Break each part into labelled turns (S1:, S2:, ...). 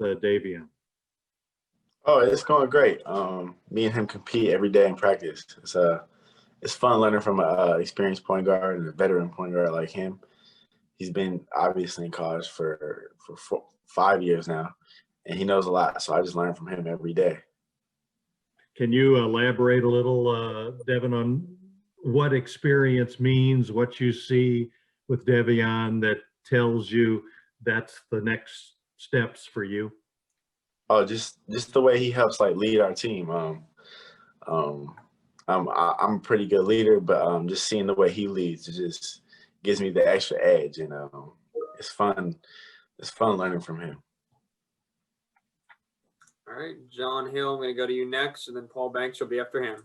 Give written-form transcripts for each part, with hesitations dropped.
S1: Davion?
S2: Oh, it's going great. Me and him compete every day in practice. It's fun learning from a experienced point guard and a veteran point guard like him. He's been obviously in college for 5 years now, and he knows a lot. So I just learn from him every day.
S1: Can you elaborate a little, Devin, on what experience means, what you see with Devion that tells you that's the next steps for you?
S2: Oh, just the way he helps like lead our team. I'm a pretty good leader, but just seeing the way he leads, it just gives me the extra edge, and it's fun. It's fun learning from him.
S3: All right, John Hill, I'm going to go to you next, and then Paul Banks will be after him.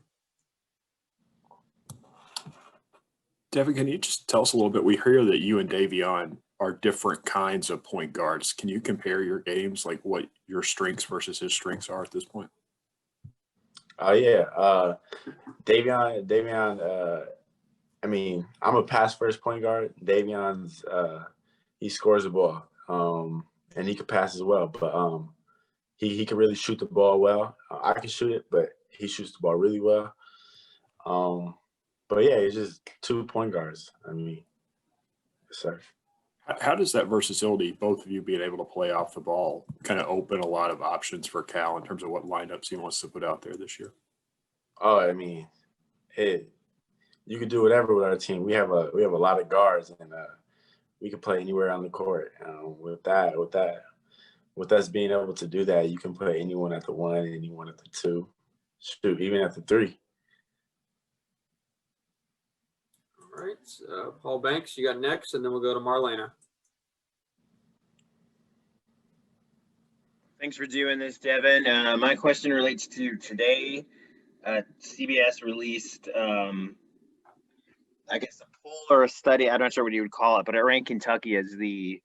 S4: Devin, can you just tell us a little bit? We hear that you and Davion are different kinds of point guards. Can you compare your games, like what your strengths versus his strengths are at this point?
S2: Oh yeah, Davion. I mean, I'm a pass first point guard. Davion's he scores the ball, and he can pass as well. But he can really shoot the ball well. I can shoot it, but he shoots the ball really well. But yeah, it's just 2 point guards. I mean, yes, sir.
S4: How does that versatility, both of you being able to play off the ball, kind of open a lot of options for Cal in terms of what lineups he wants to put out there this year?
S2: Oh, I mean, you can do whatever with our team. We have a lot of guards, and we can play anywhere on the court. With us being able to do that, you can put anyone at the 1, anyone at the 2, shoot, even at the 3.
S3: All right, Paul Banks, you got next, and then we'll go to Marlena.
S5: Thanks for doing this, Devin. My question relates to today. CBS released, I guess, a poll or a study. I'm not sure what you would call it, but it ranked Kentucky as the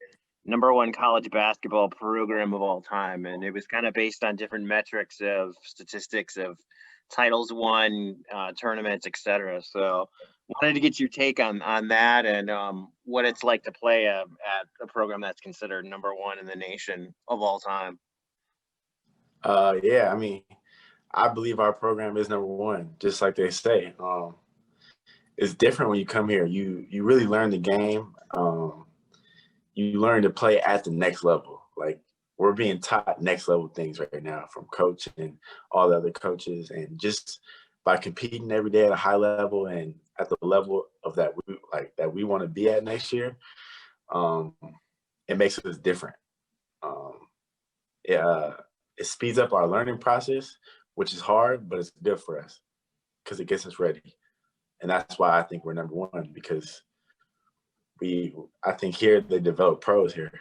S5: #1 college basketball program of all time. And it was kind of based on different metrics of statistics of titles won, tournaments, et cetera. So wanted to get your take on that and what it's like to play at a program that's considered #1 in the nation of all time.
S2: Yeah, I mean, I believe our program is #1, just like they say. It's different when you come here. You really learn the game. You learn to play at the next level. Like, we're being taught next level things right now from coach and all the other coaches, and just by competing every day at a high level and at the level of that we want to be at next year, it makes us different. It speeds up our learning process, which is hard, but it's good for us because it gets us ready. And that's why I think we're #1, because I think here they develop pros here.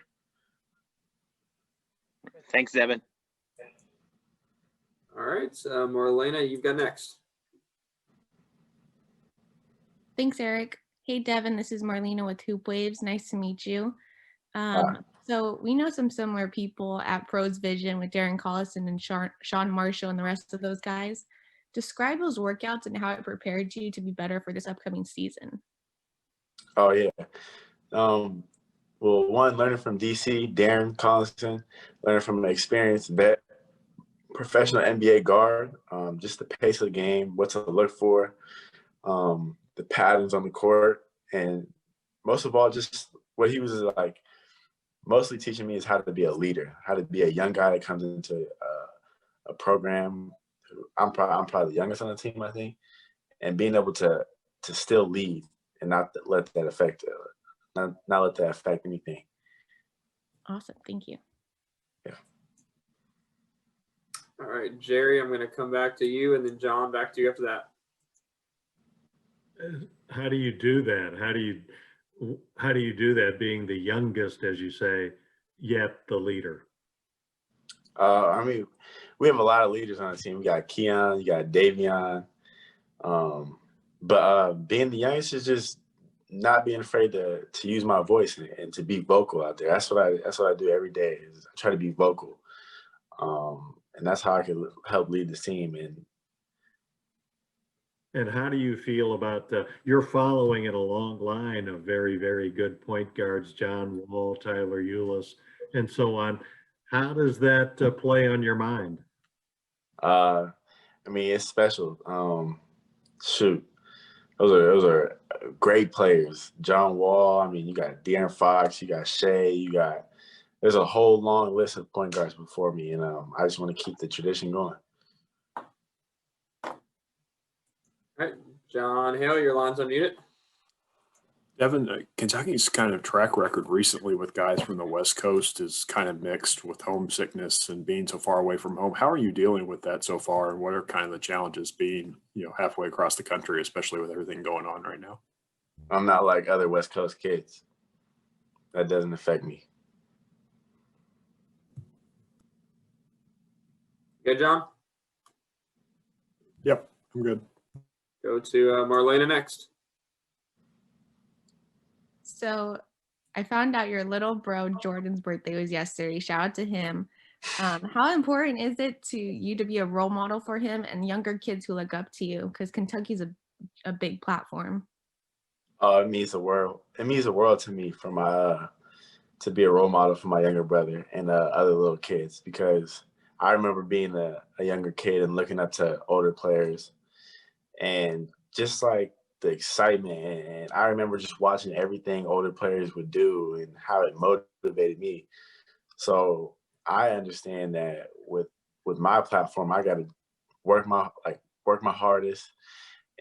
S5: Thanks, Devin.
S3: All right, Marlena, you've got next.
S6: Thanks, Eric. Hey, Devin, this is Marlena with Hoop Waves. Nice to meet you. So we know some similar people at Pros Vision with Darren Collison and Sean Marshall and the rest of those guys. Describe those workouts and how it prepared you to be better for this upcoming season.
S2: Oh, yeah. Well, one, learning from DC, Darren Collison, learning from an experienced vet, professional NBA guard, just the pace of the game, what to look for, the patterns on the court, and most of all, just what he was like mostly teaching me is how to be a leader, how to be a young guy that comes into a program. I'm probably the youngest on the team, I think, and being able to still lead and not let that affect anything.
S6: Awesome, thank you.
S2: Yeah.
S3: All right, Jerry, I'm going to come back to you, and then John, back to you after that.
S1: How do you do that? How do you do that, being the youngest, as you say, yet the leader?
S2: I mean, we have a lot of leaders on the team. We got Keon, you got Davion. But being the youngest is just not being afraid to use my voice and to be vocal out there. That's what I do every day. Is I try to be vocal, and that's how I can help lead the team.
S1: And how do you feel about you're following in a long line of very, very good point guards, John Wall, Tyler Eulis, and so on. How does that play on your mind?
S2: I mean, it's special. Shoot, those are great players. John Wall. I mean, you got De'Aaron Fox. You got Shea. There's a whole long list of point guards before me, and I just want to keep the tradition going.
S3: All right, John Hale, your line's unmuted.
S4: Devin, Kentucky's kind of track record recently with guys from the West Coast is kind of mixed with homesickness and being so far away from home. How are you dealing with that so far, and what are kind of the challenges being, halfway across the country, especially with everything going on right now?
S2: I'm not like other West Coast kids. That doesn't affect me.
S3: Good, John?
S4: Yep, I'm good.
S3: Go to Marlena next.
S6: So I found out your little bro Jordan's birthday was yesterday. Shout out to him. How important is it to you to be a role model for him and younger kids who look up to you? Because Kentucky's a big platform.
S2: It means the world. It means the world to me for my to be a role model for my younger brother and other little kids, because I remember being a younger kid and looking up to older players and just like the excitement. And I remember just watching everything older players would do and how it motivated me. So I understand that with my platform, I got to work my hardest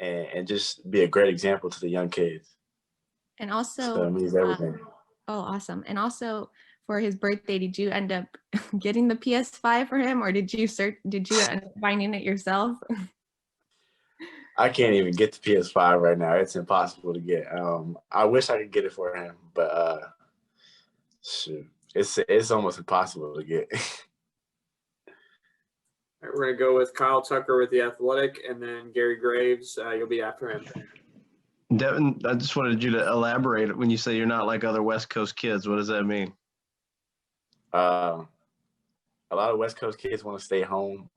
S2: and just be a great example to the young kids.
S6: And also,
S2: So it means everything.
S6: Oh, awesome. And also for his birthday, did you end up getting the PS5 for him, or did you end up finding it yourself?
S2: I can't even get the PS5 right now. It's impossible to get. I wish I could get it for him, but shoot, it's almost impossible to get.
S3: All right, we're going to go with Kyle Tucker with The Athletic, and then Gary Graves. You'll be after him.
S7: Devin, I just wanted you to elaborate when you say you're not like other West Coast kids. What does that mean?
S2: A lot of West Coast kids want to stay home,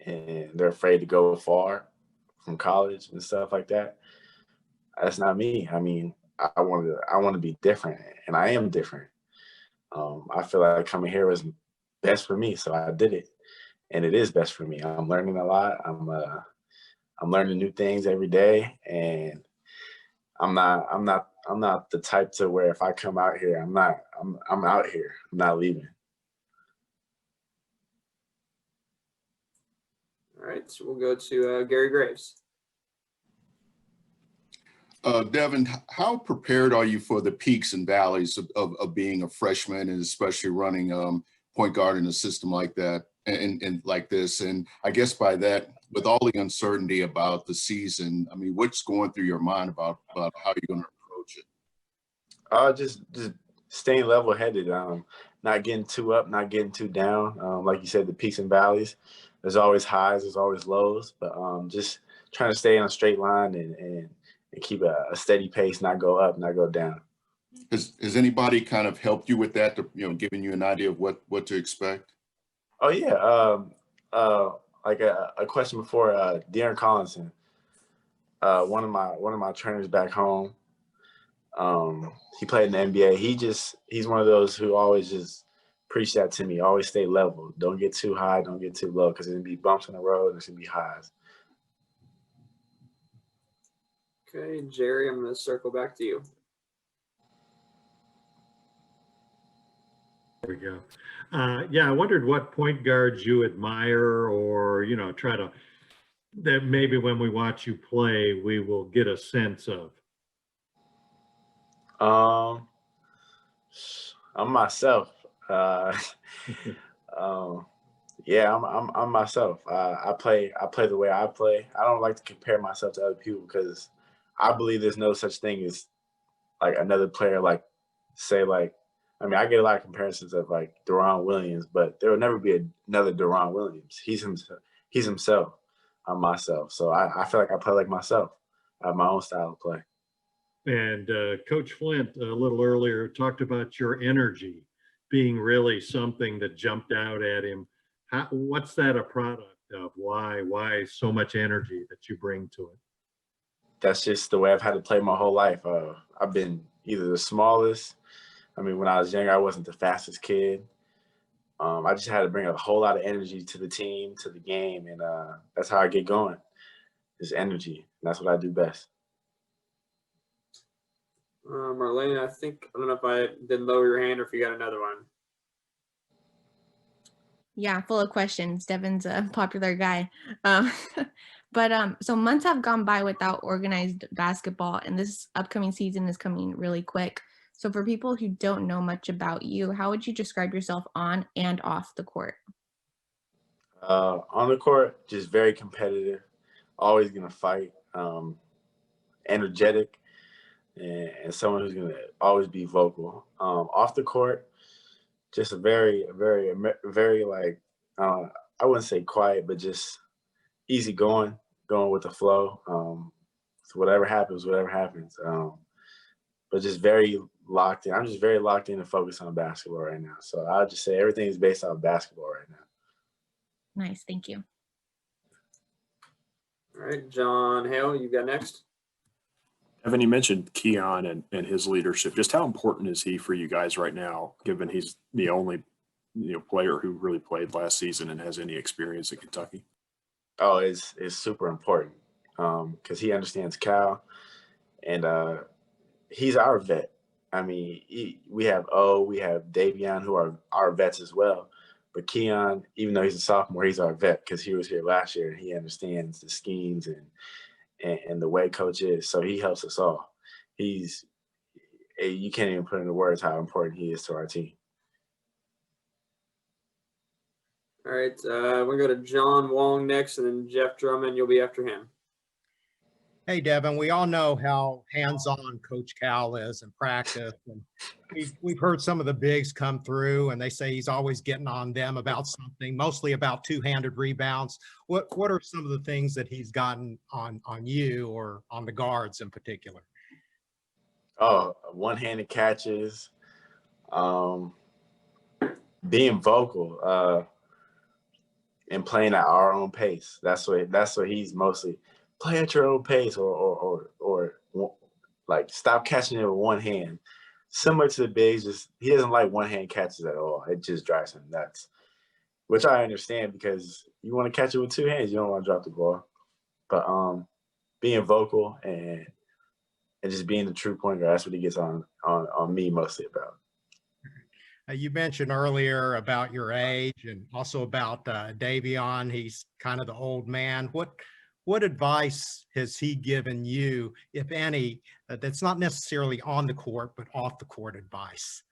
S2: and they're afraid to go far from college and stuff like that. That's not me. I mean, I want to be different, and I am different. I feel like coming here was best for me, so I did it, and it is best for me. I'm learning a lot. I'm learning new things every day, and I'm not the type to where if I come out here, I'm out here. I'm not leaving.
S3: All right, so we'll go to Gary Graves.
S8: Devin, how prepared are you for the peaks and valleys of being a freshman, and especially running point guard in a system like that and like this? And I guess by that, with all the uncertainty about the season, I mean, what's going through your mind about how you're going to approach it?
S2: Just staying level-headed, not getting too up, not getting too down. Like you said, the peaks and valleys. There's always highs, there's always lows, but just trying to stay on a straight line and keep a steady pace, not go up, not go down.
S8: Has anybody kind of helped you with that, giving you an idea of what to expect?
S2: Oh yeah, like a question before, De'Aaron Collinson, one of my trainers back home. He played in the NBA. He's one of those who always just preach that to me. Always stay level. Don't get too high. Don't get too low, because there's gonna be bumps in the road and there's gonna be highs.
S3: Okay, Jerry, I'm going to circle back to you.
S1: There we go. Yeah, I wondered what point guards you admire, or try to, that maybe when we watch you play, we will get a sense of.
S2: I'm myself. Yeah, I'm myself. I play the way I play. I don't like to compare myself to other people, because I believe there's no such thing as like another player. Like, say, like, I mean, I get a lot of comparisons of like Deron Williams, but there will never be another Deron Williams. He's himself. I'm myself. So I feel like I play like myself. I have my own style of play.
S1: And Coach Flint, a little earlier, talked about your energy being really something that jumped out at him. What's that a product of? Why so much energy that you bring to it?
S2: That's just the way I've had to play my whole life. I've been either the smallest. I mean, when I was younger, I wasn't the fastest kid. I just had to bring a whole lot of energy to the team, to the game, and that's how I get going. Is energy. And that's what I do best.
S3: Marlene, I don't know if I didn't lower your hand or if you got another one.
S6: Yeah, full of questions. Devin's a popular guy. So months have gone by without organized basketball, and this upcoming season is coming really quick. So for people who don't know much about you, how would you describe yourself on and off the court?
S2: On the court, just very competitive, always going to fight, energetic, and someone who's going to always be vocal. Off the court, just a very like, I wouldn't say quiet, but just easy going with the flow. So whatever happens. But just very locked in. I'm just very locked in and focused on basketball right now. So I'll just say everything is based on basketball right now.
S6: Nice, thank you.
S3: All right, John Hale, you got next.
S4: Devin, you mentioned Keon and his leadership. Just how important is he for you guys right now, given he's the only player who really played last season and has any experience at Kentucky?
S2: Oh, it's super important because he understands Cal, and he's our vet. I mean, we have Davion, who are our vets as well. But Keon, even though he's a sophomore, he's our vet because he was here last year and he understands the schemes and the way coach is. So he helps us all. You can't even put into words how important he is to our team.
S3: All right, we're going to go to John Wong next, and then Jeff Drummond, you'll be after him.
S9: Hey, Devin, we all know how hands-on Coach Cal is in practice. And we've heard some of the bigs come through, and they say he's always getting on them about something, mostly about two-handed rebounds. What are some of the things that he's gotten on you or on the guards in particular?
S2: Oh, one-handed catches, being vocal, and playing at our own pace. That's what he's mostly. Play at your own pace, or like stop catching it with one hand. Similar to the bigs, he doesn't like one hand catches at all. It just drives him nuts, which I understand because you want to catch it with two hands. You don't want to drop the ball. But being vocal and just being the true point guard, that's what he gets on me mostly about.
S9: You mentioned earlier about your age and also about Davion. He's kind of the old man. What advice has he given you, if any, that's not necessarily on the court, but off the court advice?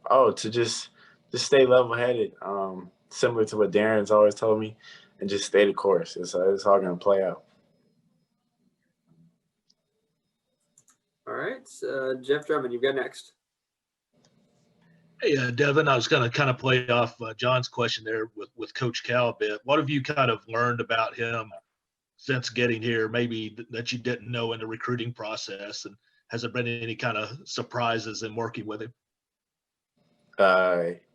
S2: Oh, to just stay level-headed, similar to what Darren's always told me, and just stay the course. It's all going to play out.
S3: All right, Jeff Drummond, you've got next.
S10: Hey, Devin, I was going to kind of play off John's question there with Coach Cal a bit. What have you kind of learned about him since getting here, maybe that you didn't know in the recruiting process? And has there been any kind of surprises in working with him?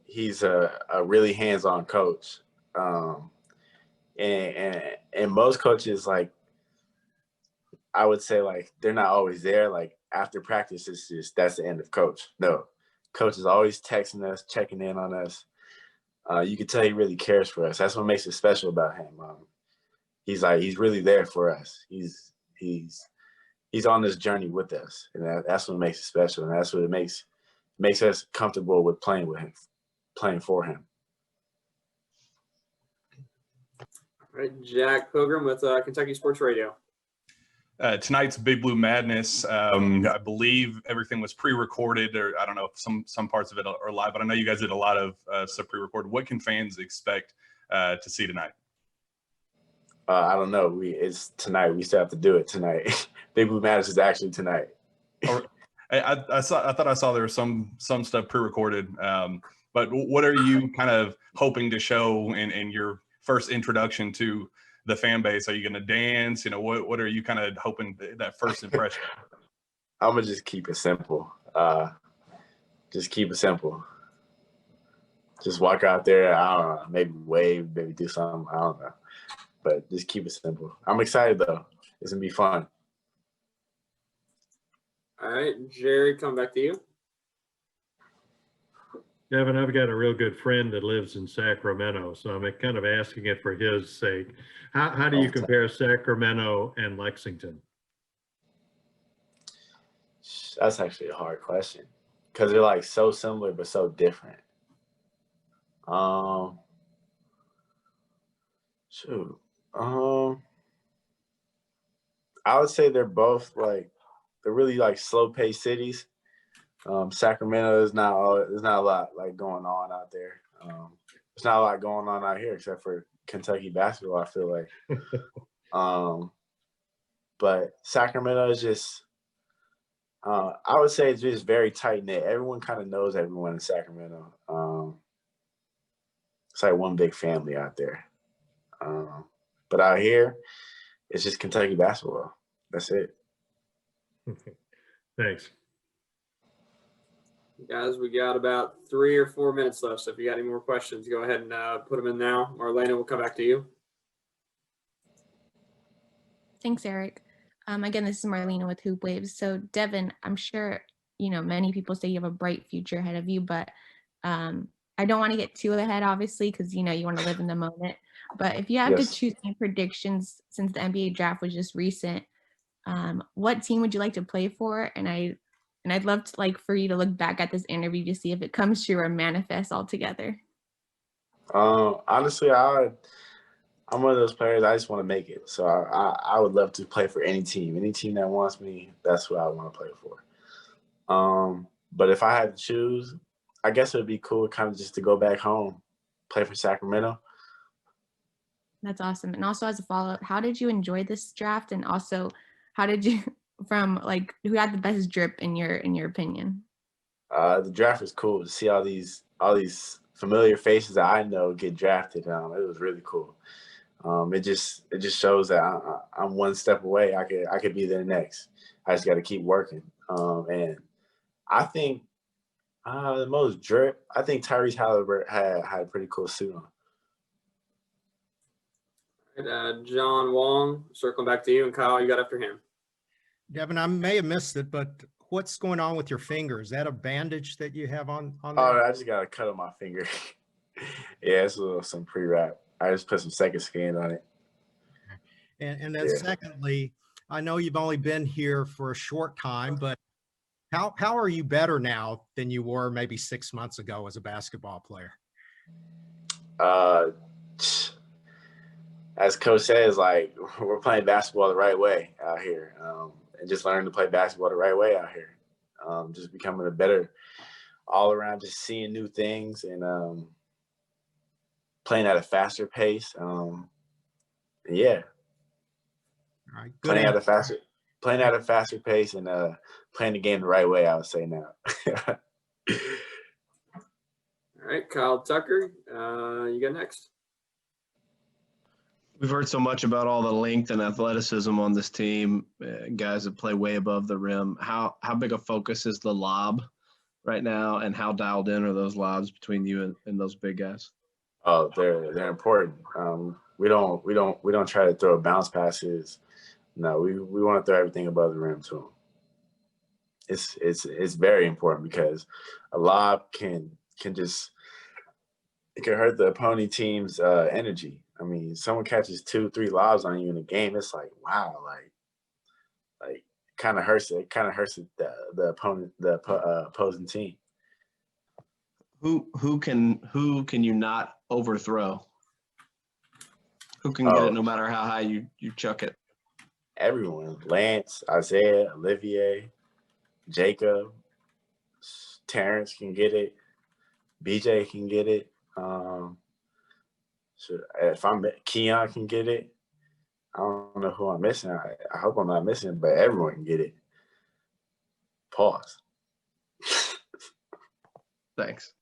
S2: He's a really hands-on coach. And most coaches, like, I would say, like, they're not always there. Like, after practice, that's the end of coach. No, coach is always texting us, checking in on us. You can tell he really cares for us. That's what makes it special about him. He's really there for us. He's on this journey with us, and that's what makes it special, and that's what it makes us comfortable with playing with him, playing for him.
S3: All right, Jack Pilgrim with Kentucky Sports Radio.
S11: Tonight's Big Blue Madness, I believe everything was pre-recorded, or I don't know if some parts of it are live, but I know you guys did a lot of stuff pre-recorded. What can fans expect to see tonight?
S2: I don't know. It's tonight. We still have to do it tonight. Big Blue Madness is actually tonight.
S11: I thought I saw there was some stuff pre-recorded. But what are you kind of hoping to show in your first introduction to the fan base? Are you going to dance? What are you kind of hoping that first impression?
S2: I'm gonna just keep it simple. Just keep it simple. Just walk out there. I don't know. Maybe wave. Maybe do something. I don't know. But just keep it simple. I'm excited though. It's gonna be fun.
S3: All right, Jerry, coming back to you.
S1: Devin, I've got a real good friend that lives in Sacramento, so I'm kind of asking it for his sake. How do you compare Sacramento and Lexington?
S2: That's actually a hard question because they're like so similar but so different. Shoot. I would say they're both like they're really like slow paced cities. Sacramento is there's not a lot like going on out there. There's not a lot going on out here except for Kentucky basketball, I feel like. But Sacramento is just I would say it's just very tight knit. Everyone kind of knows everyone in Sacramento. It's like one big family out there. But out here, it's just Kentucky basketball. That's it.
S1: Thanks.
S3: Guys, we got about 3 or 4 minutes left. So if you got any more questions, go ahead and put them in now. Marlena, we'll come back to you.
S6: Thanks, Eric. Again, this is Marlena with Hoop Waves. So Devin, I'm sure, many people say you have a bright future ahead of you, but I don't want to get too ahead, obviously, because, you want to live in the moment. But if you have to choose some predictions since the NBA draft was just recent, what team would you like to play for? And I'd love to for you to look back at this interview to see if it comes true or manifests altogether.
S2: Honestly, I'm one of those players. I just want to make it. So I would love to play for any team that wants me. That's who I want to play for. But if I had to choose, I guess it would be cool kind of just to go back home, play for Sacramento.
S6: That's awesome. And also as a follow-up, how did you enjoy this draft? And also how did you who had the best drip in your opinion?
S2: The draft was cool to see all these familiar faces that I know get drafted. It was really cool. It just shows that I'm one step away. I could be there next. I just got to keep working. And I think the most drip. I think Tyrese Halliburton had a pretty cool suit on.
S3: John Wong, circling back to you, and Kyle, you got after him.
S9: Devin, I may have missed it, but what's going on with your finger? Is that a bandage that you have on there?
S2: Oh, I just got a cut on my finger. Yeah, it's some pre-wrap. I just put some second skin on it.
S9: And then secondly, I know you've only been here for a short time, but how are you better now than you were maybe 6 months ago as a basketball player?
S2: As Coach says, we're playing basketball the right way out here, and just learning to play basketball the right way out here. Just becoming a better all around, just seeing new things and playing at a faster pace. Yeah.
S9: All right.
S2: Playing at a faster pace and playing the game the right way, I would say now.
S3: All right, Kyle Tucker, you go next.
S7: We've heard so much about all the length and athleticism on this team, guys that play way above the rim. How big a focus is the lob right now, and how dialed in are those lobs between you and those big guys?
S2: Oh, they're important. We don't try to throw bounce passes. No, we want to throw everything above the rim to them. It's very important because a lob can hurt the opposing team's energy. I mean, someone catches 2-3 lobs on you in a game, it's like, wow, like kind of hurts it. It kind of hurts the opponent, the opposing team.
S7: Who can you not overthrow? Who can get it no matter how high you chuck it?
S2: Everyone. Lance, Isaiah, Olivier, Jacob, Terrence can get it. BJ can get it. If Keon can get it. I don't know who I'm missing. I hope I'm not missing, but everyone can get it. Pause.
S7: Thanks.